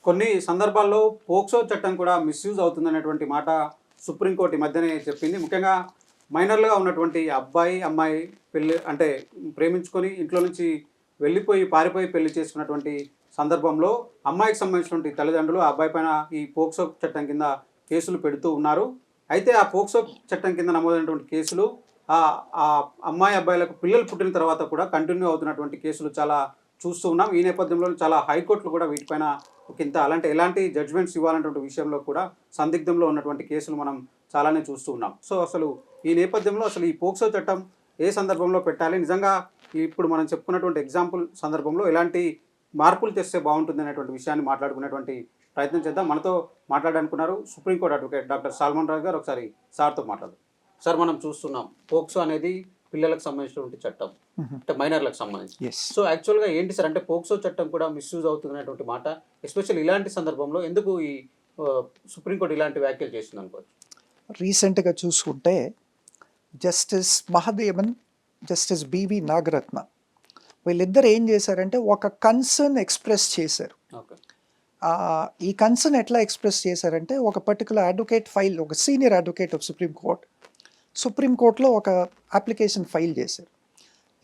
కొన్ని సందర్భాల్లో పోక్సో చట్టం కూడా మిస్యూజ్ అవుతుందనేటువంటి మాట సుప్రీంకోర్టు ఈ మధ్యనే చెప్పింది. ముఖ్యంగా మైనర్లుగా ఉన్నటువంటి అబ్బాయి, అమ్మాయి పెళ్ళి అంటే ప్రేమించుకొని ఇంట్లో నుంచి వెళ్ళిపోయి పారిపోయి పెళ్లి చేసుకున్నటువంటి సందర్భంలో అమ్మాయికి సంబంధించినటువంటి తల్లిదండ్రులు ఆ అబ్బాయి పైన ఈ పోక్సో చట్టం కింద కేసులు పెడుతూ ఉన్నారు. అయితే ఆ పోక్సో చట్టం కింద నమోదైనటువంటి కేసులు ఆ ఆ అమ్మాయి అబ్బాయిలకు పిల్లలు పుట్టిన తర్వాత కూడా కంటిన్యూ అవుతున్నటువంటి కేసులు చాలా చూస్తూ ఉన్నాం. ఈ నేపథ్యంలో చాలా హైకోర్టులు కూడా వీటిపైన ఇంత ఎలాంటి జడ్జ్మెంట్స్ ఇవ్వాలన్నటువంటి విషయంలో కూడా సందిగ్ధంలో ఉన్నటువంటి కేసులు మనం చాలానే చూస్తూ ఉన్నాం. సో అసలు ఈ నేపథ్యంలో అసలు ఈ పోక్సో చట్టం ఏ సందర్భంలో పెట్టాలి, నిజంగా ఇప్పుడు మనం చెప్పుకున్నటువంటి ఎగ్జాంపుల్ సందర్భంలో ఎలాంటి మార్పులు తెస్తే బాగుంటుంది అనేటువంటి విషయాన్ని మాట్లాడుకునేటువంటి ప్రయత్నం చేద్దాం. మనతో మాట్లాడాలనుకున్నారు సుప్రీంకోర్టు అడ్వకేట్ డాక్టర్ సాల్మన్ రాజు గారు. ఒకసారి సార్తో మాట్లాడదాం. సార్, మనం చూస్తున్నాం పోక్సో అనేది పిల్లలకు సంబంధించినటువంటి చట్టం, అంటే మైనర్లకు సంబంధించి. సో యాక్చువల్గా ఏంటి సార్, అంటే పోక్సో చట్టం కూడా మిస్యూజ్ అవుతుందనేటువంటి మాట, ఎస్పెషల్ ఇలాంటి సందర్భంలో ఎందుకు ఈ సుప్రీంకోర్టు ఇలాంటి వ్యాఖ్యలు చేస్తుంది అనుకోవచ్చు? రీసెంట్గా చూసుకుంటే Justice Mahadevan, Justice B V Nagarathna వీళ్ళిద్దరు ఏం చేశారంటే ఒక కన్సర్న్ ఎక్స్ప్రెస్ చేశారు. ఈ కన్సర్న్ ఎట్లా ఎక్స్ప్రెస్ చేశారంటే ఒక పర్టికులర్ అడ్వకేట్ ఫైల్, ఒక సీనియర్ అడ్వకేట్ ఆఫ్ సుప్రీంకోర్టులో ఒక అప్లికేషన్ ఫైల్ చేశారు.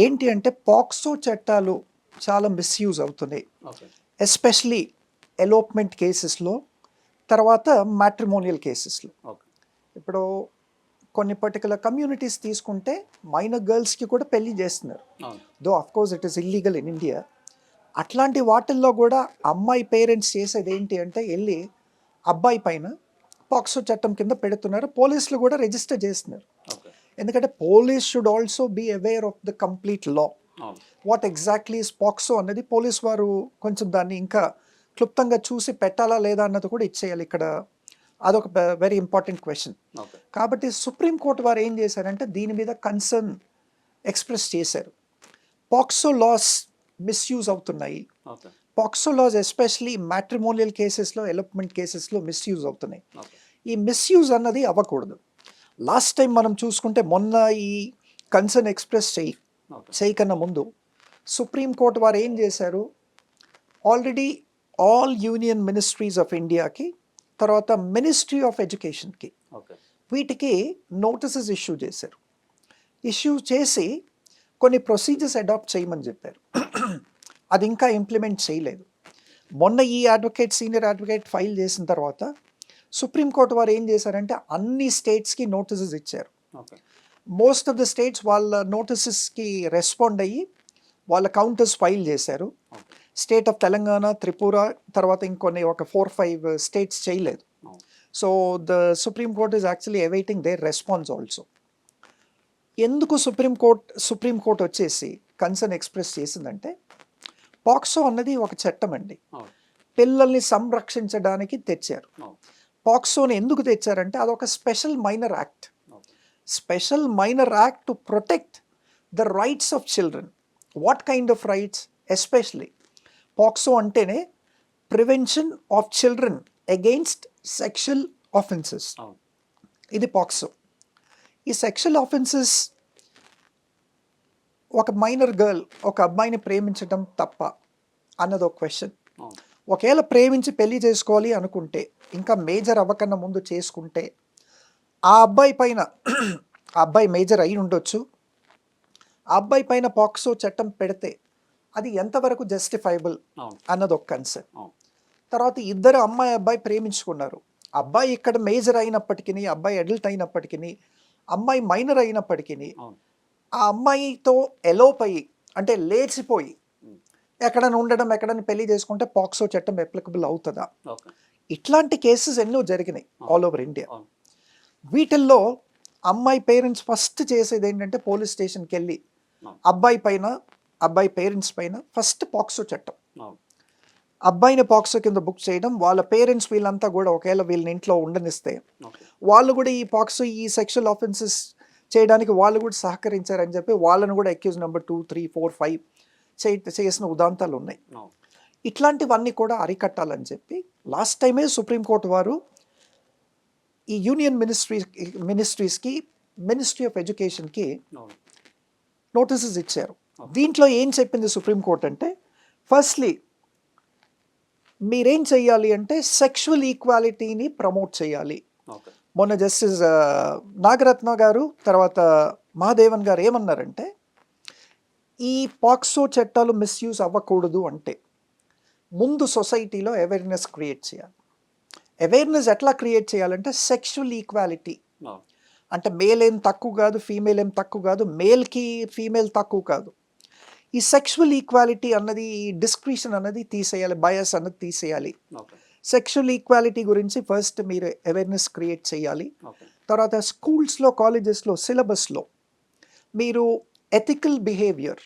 ఏంటి అంటే పాక్సో చట్టాలు చాలా మిస్యూజ్ అవుతున్నాయి, ఎస్పెషలీ ఎలోప్మెంట్ కేసెస్లో, తర్వాత మ్యాట్రిమోనియల్ కేసెస్లో. ఇప్పుడు కొన్ని పర్టికులర్ కమ్యూనిటీస్ తీసుకుంటే మైనర్ గర్ల్స్కి కూడా పెళ్లి చేస్తున్నారు, though of course it is illegal in India. అట్లాంటి వాటిల్లో కూడా అమ్మాయి పేరెంట్స్ చేసేది ఏంటి అంటే వెళ్ళి అబ్బాయి పైన పాక్సో చట్టం కింద పెడుతున్నారు. పోలీసులు కూడా రిజిస్టర్ చేస్తున్నారు. ఎందుకంటే police should also be aware of the complete law. What exactly is POCSO అన్నది పోలీస్ వారు కొంచెం దాన్ని ఇంకా క్లుప్తంగా చూసి పెట్టాలా లేదా అన్నది కూడా ఇచ్చేయాలి. ఇక్కడ అదొక వెరీ ఇంపార్టెంట్ క్వశ్చన్. కాబట్టి సుప్రీంకోర్టు వారు ఏం చేశారంటే దీని మీద కన్సర్న్ ఎక్స్ప్రెస్ చేశారు. పాక్సో లాస్ మిస్యూజ్ అవుతున్నాయి. పాక్సో లాస్ ఎస్పెషలీ మ్యాట్రిమోనియల్ కేసెస్లో, ఎలోప్మెంట్ కేసెస్లో మిస్యూజ్ అవుతున్నాయి. ఈ మిస్యూజ్ అన్నది అవ్వకూడదు. లాస్ట్ టైం మనం చూసుకుంటే మొన్న ఈ కన్సర్న్ ఎక్స్ప్రెస్ చేయకన్నా ముందు సుప్రీంకోర్టు వారు ఏం చేశారు, already all union ministries of ఇండియాకి, తర్వాత మినిస్ట్రీ ఆఫ్ ఎడ్యుకేషన్కి, వీటికి నోటీసెస్ ఇష్యూ చేశారు. ఇష్యూ చేసి కొన్ని ప్రొసీజర్స్ అడాప్ట్ చేయమని చెప్పారు. అది ఇంకా ఇంప్లిమెంట్ చేయలేదు. మొన్న ఈ సీనియర్ అడ్వకేట్ ఫైల్ చేసిన తర్వాత సుప్రీంకోర్టు వారు ఏం చేశారంటే అన్ని స్టేట్స్కి నోటీసెస్ ఇచ్చారు. మోస్ట్ ఆఫ్ ద స్టేట్స్ వాళ్ళ నోటీసెస్కి రెస్పాండ్ అయ్యి వాళ్ళ కౌంటర్స్ ఫైల్ చేశారు. స్టేట్ ఆఫ్ తెలంగాణ, త్రిపుర, తర్వాత ఇంకొన్ని ఒక 4-5 స్టేట్స్ చేయలేదు. So the Supreme Court is actually awaiting their response also. ఎందుకు సుప్రీంకోర్టు వచ్చేసి కన్సర్న్ ఎక్స్ప్రెస్ చేసిందంటే పాక్సో అన్నది ఒక చట్టం అండి, పిల్లల్ని సంరక్షించడానికి తెచ్చారు. పాక్సోని ఎందుకు తెచ్చారంటే అదొక special minor act to protect the rights of children. What kind of rights? Especially POCSO అంటేనే prevention of children against sexual offences. ఇది పాక్సో. ఈ సెక్షువల్ ఆఫెన్సెస్, ఒక మైనర్ గర్ల్ ఒక అబ్బాయిని ప్రేమించడం తప్ప అన్నది ఒక క్వశ్చన్. ఒకవేళ ప్రేమించి పెళ్లి చేసుకోవాలి అనుకుంటే, ఇంకా మేజర్ అవ్వకన్నా ముందు చేసుకుంటే, ఆ అబ్బాయి పైన ఆ అబ్బాయి మేజర్ అయి ఉండొచ్చు, ఆ అబ్బాయి పైన పాక్సో చట్టం పెడితే అది ఎంతవరకు జస్టిఫైబుల్ అన్నది ఒక కన్సర్న్. తర్వాత ఇద్దరు అమ్మాయి అబ్బాయి ప్రేమించుకున్నారు. అబ్బాయి ఇక్కడ మేజర్ అయినప్పటికీ, అబ్బాయి అడల్ట్ అయినప్పటికీ, అమ్మాయి మైనర్ అయినప్పటికీ, ఆ అమ్మాయితో ఎలోప్ అయ్యి అంటే లేచిపోయి ఎక్కడైనా ఉండడం, ఎక్కడైనా పెళ్లి చేసుకుంటే పాక్సో చట్టం అప్లికబుల్ అవుతుందా? ఇట్లాంటి కేసెస్ ఎన్నో జరిగినాయి ఆల్ ఓవర్ ఇండియా. వీటిల్లో అమ్మాయి పేరెంట్స్ ఫస్ట్ చేసేది ఏంటంటే పోలీస్ స్టేషన్కి వెళ్ళి అబ్బాయి పేరెంట్స్ పైన ఫస్ట్ పాక్సో చట్టం, అబ్బాయిని పాక్సో కింద బుక్ చేయడం. వాళ్ళ పేరెంట్స్ వీళ్ళంతా కూడా ఒకవేళ వీళ్ళని ఇంట్లో ఉండనిస్తే వాళ్ళు కూడా ఈ పాక్సో, ఈ సెక్షువల్ ఆఫెన్సెస్ చేయడానికి వాళ్ళు కూడా సహకరించారని చెప్పి వాళ్ళను కూడా అక్యూజ్ నెంబర్ 2, 3, 4, 5 చేసిన ఉదాంతాలు ఉన్నాయి. ఇట్లాంటివన్నీ కూడా అరికట్టాలని చెప్పి లాస్ట్ టైమే సుప్రీంకోర్టు వారు ఈ యూనియన్ మినిస్ట్రీస్కి, మినిస్ట్రీ ఆఫ్ ఎడ్యుకేషన్కి నోటీసెస్ ఇచ్చారు. దీంట్లో ఏం చెప్పింది సుప్రీంకోర్టు అంటే, ఫస్ట్లీ మీరేం చెయ్యాలి అంటే సెక్షువల్ ఈక్వాలిటీని ప్రమోట్ చేయాలి. ఓకే. మొన్న జస్టిస్ నాగరత్న గారు తర్వాత మహాదేవన్ గారు ఏమన్నారంటే ఈ పాక్సో చట్టాలు మిస్యూజ్ అవ్వకూడదు అంటే ముందు సొసైటీలో అవేర్నెస్ క్రియేట్ చేయాలి. అవేర్నెస్ ఎట్లా క్రియేట్ చేయాలంటే సెక్షువల్ ఈక్వాలిటీ అవును. అంటే మేల్ ఏం తక్కువ కాదు, ఫీమేల్ ఏం తక్కువ కాదు, మేల్కి ఫీమేల్ తక్కువ కాదు. ఈ సెక్షువల్ ఈక్వాలిటీ అన్నది డిస్క్రిషన్ అన్నది తీసేయాలి, బయాస్ అన్నది తీసేయాలి. ఓకే. సెక్షువల్ ఈక్వాలిటీ గురించి ఫస్ట్ మీరు అవేర్నెస్ క్రియేట్ చేయాలి. ఓకే. తర్వాత స్కూల్స్లో కాలేజెస్లో సిలబస్లో మీరు ఎథికల్ బిహేవియర్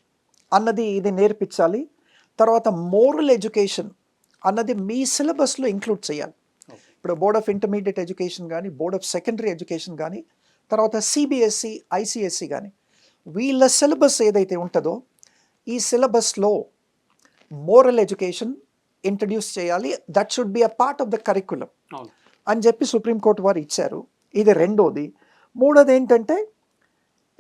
అన్నది ఇది నేర్పించాలి. తర్వాత మోరల్ ఎడ్యుకేషన్ అన్నది మీ సిలబస్లో ఇంక్లూడ్ చేయాలి. ఓకే. ఇప్పుడు బోర్డ్ ఆఫ్ ఇంటర్మీడియట్ ఎడ్యుకేషన్ కానీ, బోర్డ్ ఆఫ్ సెకండరీ ఎడ్యుకేషన్ కానీ, తర్వాత సిబిఎస్ఈ, ఐసిఎస్సి కానీ వీళ్ళ సిలబస్ ఏదైతే ఉంటుందో ఈ సిలబస్లో మోరల్ ఎడ్యుకేషన్ ఇంట్రడ్యూస్ చేయాలి. That should be a part of the curriculum అవును. అని చెప్పి సుప్రీంకోర్టు వారు ఇచ్చారు. ఇది రెండోది. మూడోది ఏంటంటే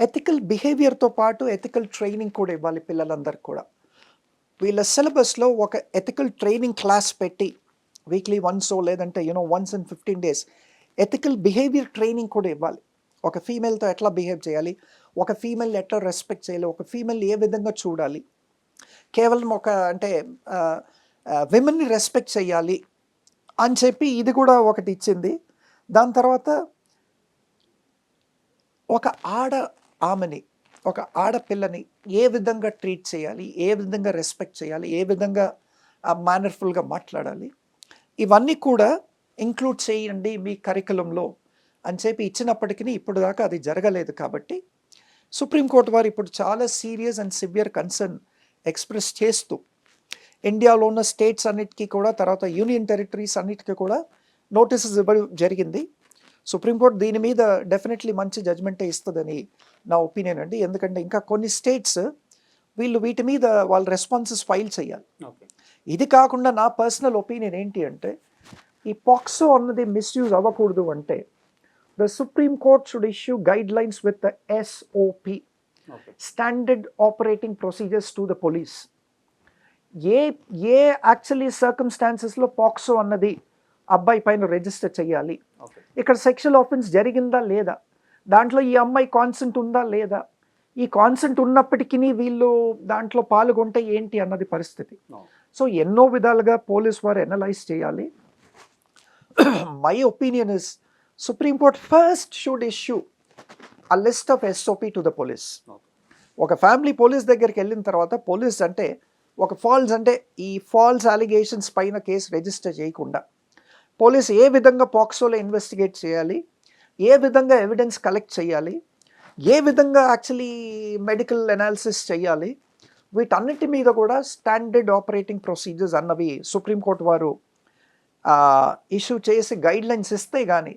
ఎథికల్ బిహేవియర్తో పాటు ఎథికల్ ట్రైనింగ్ కూడా ఇవ్వాలి పిల్లలందరికీ కూడా. వీళ్ళ సిలబస్లో ఒక ఎథికల్ ట్రైనింగ్ క్లాస్ పెట్టి వీక్లీ వన్సో లేదంటే once in 15 days ethical behaviour training కూడా ఇవ్వాలి. ఒక ఫీమేల్తో ఎట్లా బిహేవ్ చేయాలి, ఒక ఫీమేల్ ఎట్లా రెస్పెక్ట్ చేయాలి, ఒక ఫీమేల్ ఏ విధంగా చూడాలి, కేవలం ఒక అంటే విమెన్ని రెస్పెక్ట్ చేయాలి అని చెప్పి ఇది కూడా ఒకటి ఇచ్చింది. దాని తర్వాత ఒక ఆమెని ఒక ఆడపిల్లని ఏ విధంగా ట్రీట్ చేయాలి, ఏ విధంగా రెస్పెక్ట్ చేయాలి, ఏ విధంగా మేనర్ఫుల్గా మాట్లాడాలి, ఇవన్నీ కూడా ఇంక్లూడ్ చేయండి మీ కరికులంలో అని చెప్పి ఇచ్చినప్పటికీ ఇప్పుడు దాకా అది జరగలేదు. కాబట్టి సుప్రీంకోర్టు వారు ఇప్పుడు చాలా serious and severe concern express చేస్తూ ఇండియాలో ఉన్న స్టేట్స్ అన్నిటికీ కూడా తర్వాత యూనియన్ టెరిటరీస్ అన్నిటికీ కూడా నోటీసెస్ ఇవ్వడం జరిగింది. సుప్రీంకోర్టు దీని మీద డెఫినెట్లీ మంచి జడ్జ్మెంటే ఇస్తుందని నా ఒపీనియన్ అండి. ఎందుకంటే ఇంకా కొన్ని స్టేట్స్ వీటి మీద వాళ్ళ రెస్పాన్సెస్ ఫైల్ చేయాలి. ఓకే. ఇది కాకుండా నా పర్సనల్ ఒపీనియన్ ఏంటి అంటే ఈ పాక్సో అన్నది మిస్యూజ్ అవ్వకూడదు అంటే the supreme court should issue guidelines with the SOP, okay. Standard operating procedures to the police. ఏ యాక్చువల్లీ సర్కమ్స్టాన్సెస్లో పాక్సో అన్నది అబ్బాయి పైన రిజిస్టర్ చేయాలి, ఓకే. ఇక్కడ సెక్షువల్ ఆఫెన్స్ జరిగిందా లేదా, దాంట్లో ఈ అమ్మాయి కాన్సెంట్ ఉందా లేదా, ఈ కాన్సెంట్ ఉన్నప్పటికీ వీళ్ళు దాంట్లో పాల్గొంటే ఏంటి అన్నది పరిస్థితి. అవును. సో ఎన్నో విధాలుగా పోలీస్ వారు అనలైజ్ చేయాలి. My opinion is supreme court first should issue a list of SOP to the police. Okay. ఒక ఫ్యామిలీ పోలీస్ దగ్గరికి వెళ్ళిన తర్వాత పోలీస్ అంటే ఒక ఈ ఫాల్స్ అలిగేషన్స్ పైన కేసు రిజిస్టర్ చేయకుండా పోలీస్ ఏ విధంగా పాక్సోలో ఇన్వెస్టిగేట్ చేయాలి, ఏ విధంగా ఎవిడెన్స్ కలెక్ట్ చేయాలి, ఏ విధంగా యాక్చువల్లీ మెడికల్ అనాలిసిస్ చేయాలి, వీటన్నిటి మీద కూడా స్టాండర్డ్ ఆపరేటింగ్ ప్రొసీజర్స్ అన్నవి సుప్రీంకోర్టు వారు ఇష్యూ చేసి గైడ్ లైన్స్ ఇస్తే కానీ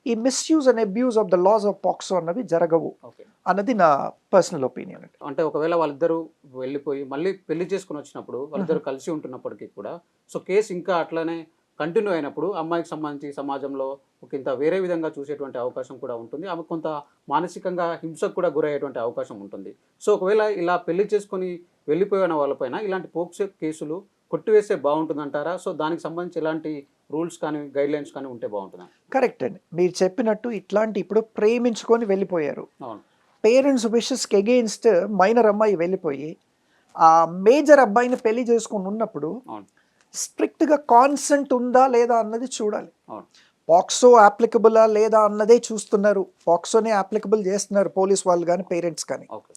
ఈ misuse and abuse of the laws of POCSO అన్నవి జరగవు ఓకే. అన్నది నా పర్సనల్ ఒపీనియన్ అండి. అంటే ఒకవేళ వాళ్ళిద్దరూ వెళ్ళిపోయి మళ్ళీ పెళ్లి చేసుకుని వచ్చినప్పుడు వాళ్ళిద్దరు కలిసి ఉంటున్నప్పటికీ కూడా సో కేసు ఇంకా అట్లనే కంటిన్యూ అయినప్పుడు అమ్మాయికి సంబంధించి సమాజంలో ఒక ఇంత వేరే విధంగా చూసేటువంటి అవకాశం కూడా ఉంటుంది. ఆమె కొంత మానసికంగా హింసకు కూడా గురయ్యేటువంటి అవకాశం ఉంటుంది. సో ఒకవేళ ఇలా పెళ్లి చేసుకొని వెళ్ళిపోయిన వాళ్ళపైన ఇలాంటి పోక్సో కేసులు కొట్టివేస్తే బాగుంటుందంటారా? సో దానికి సంబంధించి ఎలాంటి రూల్స్ కానీ గైడ్ లైన్స్ కానీ ఉంటే బాగుంటుందా? కరెక్ట్ అండి, మీరు చెప్పినట్టు ఇట్లాంటి ఇప్పుడు ప్రేమించుకొని వెళ్ళిపోయారు, అవును. పేరెంట్స్ విషెస్కి అగెయిన్స్ట్ మైనర్ అమ్మాయి వెళ్ళిపోయి ఆ మేజర్ అబ్బాయిని పెళ్లి చేసుకుని ఉన్నప్పుడు అవును. స్ట్రిక్ట్గా కాన్సెంట్ ఉందా లేదా అన్నది చూడాలి. అవును. పాక్సో అప్లికబులా లేదా అన్నదే చూస్తున్నారు, పాక్సోనే అప్లికబుల్ చేస్తున్నారు పోలీస్ వాళ్ళు కానీ పేరెంట్స్ కానీ. ఓకే.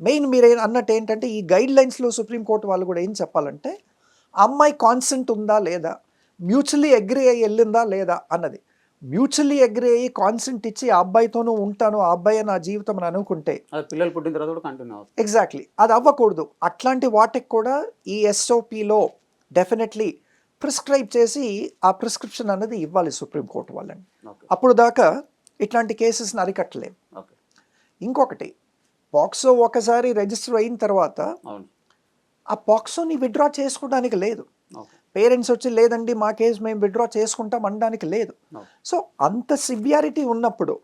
మెయిన్ మీరు అన్నట్టు ఏంటంటే ఈ గైడ్ లైన్స్లో సుప్రీంకోర్టు వాళ్ళు కూడా ఏం చెప్పాలంటే అమ్మాయి కాన్సెంట్ ఉందా లేదా, మ్యూచువల్లీ అగ్రీ అయ్యి వెళ్ళిందా లేదా అన్నది. మ్యూచువల్లీ అగ్రీ అయ్యి కాన్సెంట్ ఇచ్చి ఆ అబ్బాయితోనూ ఉంటాను, ఆ అబ్బాయి నా జీవితం అని అనుకుంటే అది పిల్లలు పుట్టిన తర్వాత కూడా కంటిన్యూ అవుతుంది. ఎగ్జాక్ట్లీ అది అవ్వకూడదు. అట్లాంటి వాటికి కూడా ఈ SOPలో డెఫినెట్లీ ప్రిస్క్రైబ్ చేసి ఆ ప్రిస్క్రిప్షన్ అన్నది ఇవ్వాలి సుప్రీంకోర్టు వాళ్ళని. ఓకే. అప్పుడు దాకా ఇట్లాంటి కేసెస్ని అరికట్టలేము. ఓకే. ఇంకొకటి పాక్సో ఒకసారి రిజిస్టర్ అయిన తర్వాత అవును. ఆ పాక్సోని విత్డ్రా చేసుకోవడానికి లేదు. ఓకే. పేరెంట్స్ వచ్చి లేదండి మా కేసు మేము విత్డ్రా చేసుకుంటాం అనడానికి లేదు. ఓకే. సో అంత సివియారిటీ ఉన్నప్పుడు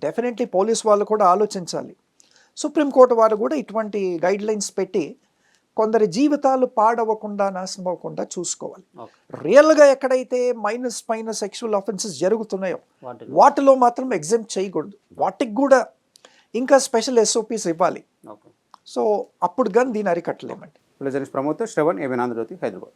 డెఫినెట్లీ పోలీస్ వాళ్ళు కూడా ఆలోచించాలి. సుప్రీంకోర్టు వారు కూడా ఇటువంటి గైడ్ లైన్స్ పెట్టి కొందరి జీవితాలు పాడవకుండా నాశనం అవ్వకుండా చూసుకోవాలి. ఓకే. రియల్గా ఎక్కడైతే మైనస్ పైన సెక్షువల్ ఆఫెన్సెస్ జరుగుతున్నాయో వాటిలో మాత్రం ఎగ్జామ్ చేయకూడదు. వాటికి కూడా ఇంకా స్పెషల్ ఎస్ఓపీస్ ఇవ్వాలి. ఓకే. సో అప్పుడు కానీ దీన్ని అరికట్టలేమండి. ప్రమోద్ శ్రవణ్, ఏబిఎన్ ఆంధ్రజ్యోతి, హైదరాబాద్.